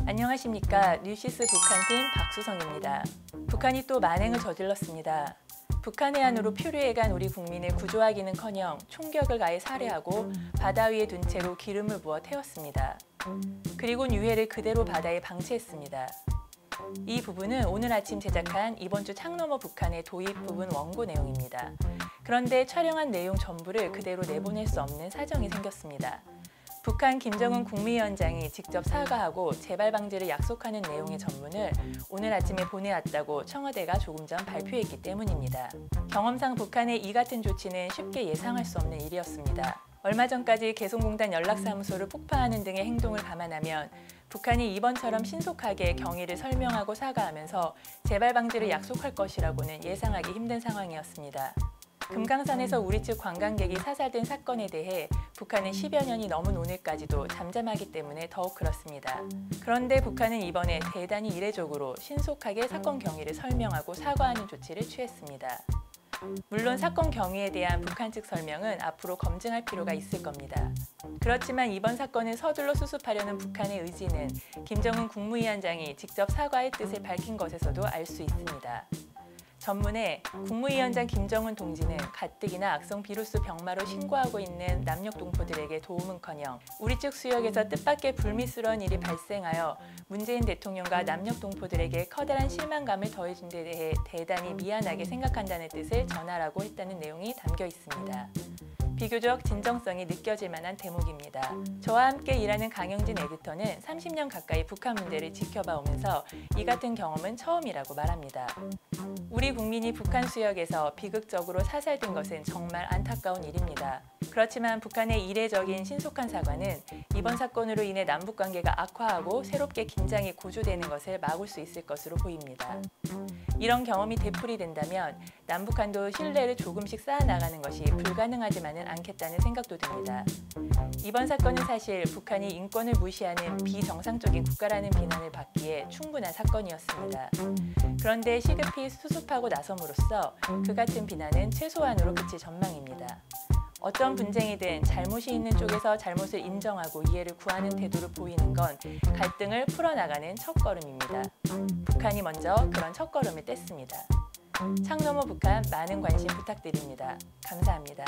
안녕하십니까. 뉴시스 북한팀 박수성입니다. 북한이 또 만행을 저질렀습니다. 북한 해안으로 표류해간 우리 국민을 구조하기는커녕 총격을 가해 살해하고 바다 위에 둔 채로 기름을 부어 태웠습니다. 그리고 유해를 그대로 바다에 방치했습니다. 이 부분은 오늘 아침 제작한 이번 주 창너머 북한의 도입 부분 원고 내용입니다. 그런데 촬영한 내용 전부를 그대로 내보낼 수 없는 사정이 생겼습니다. 북한 김정은 국무위원장이 직접 사과하고 재발 방지를 약속하는 내용의 전문을 오늘 아침에 보내왔다고 청와대가 조금 전 발표했기 때문입니다. 경험상 북한의 이 같은 조치는 쉽게 예상할 수 없는 일이었습니다. 얼마 전까지 개성공단 연락사무소를 폭파하는 등의 행동을 감안하면 북한이 이번처럼 신속하게 경위를 설명하고 사과하면서 재발 방지를 약속할 것이라고는 예상하기 힘든 상황이었습니다. 금강산에서 우리 측 관광객이 사살된 사건에 대해 북한은 10여 년이 넘은 오늘까지도 잠잠하기 때문에 더욱 그렇습니다. 그런데 북한은 이번에 대단히 이례적으로 신속하게 사건 경위를 설명하고 사과하는 조치를 취했습니다. 물론 사건 경위에 대한 북한 측 설명은 앞으로 검증할 필요가 있을 겁니다. 그렇지만 이번 사건을 서둘러 수습하려는 북한의 의지는 김정은 국무위원장이 직접 사과의 뜻을 밝힌 것에서도 알 수 있습니다. 전문에 국무위원장 김정은 동지는 가뜩이나 악성 비루스 병마로 신고하고 있는 남녘 동포들에게 도움은커녕 우리 측 수역에서 뜻밖의 불미스러운 일이 발생하여 문재인 대통령과 남녘 동포들에게 커다란 실망감을 더해준 데 대해 대단히 미안하게 생각한다는 뜻을 전하라고 했다는 내용이 담겨 있습니다. 비교적 진정성이 느껴질 만한 대목입니다. 저와 함께 일하는 강영진 에디터는 30년 가까이 북한 문제를 지켜봐 오면서 이 같은 경험은 처음이라고 말합니다. 우리 국민이 북한 수역에서 비극적으로 사살된 것은 정말 안타까운 일입니다. 그렇지만 북한의 이례적인 신속한 사과는 이번 사건으로 인해 남북관계가 악화하고 새롭게 긴장이 고조되는 것을 막을 수 있을 것으로 보입니다. 이런 경험이 되풀이된다면 남북한도 신뢰를 조금씩 쌓아나가는 것이 불가능하지만은 않겠다는 생각도 듭니다. 이번 사건은 사실 북한이 인권을 무시하는 비정상적인 국가라는 비난을 받기에 충분한 사건이었습니다. 그런데 시급히 수습하고 나섬으로써 그 같은 비난은 최소한으로 그칠 전망입니다. 어떤 분쟁이든 잘못이 있는 쪽에서 잘못을 인정하고 이해를 구하는 태도를 보이는 건 갈등을 풀어나가는 첫걸음입니다. 북한이 먼저 그런 첫걸음을 뗐습니다. 창너머 북한 많은 관심 부탁드립니다. 감사합니다.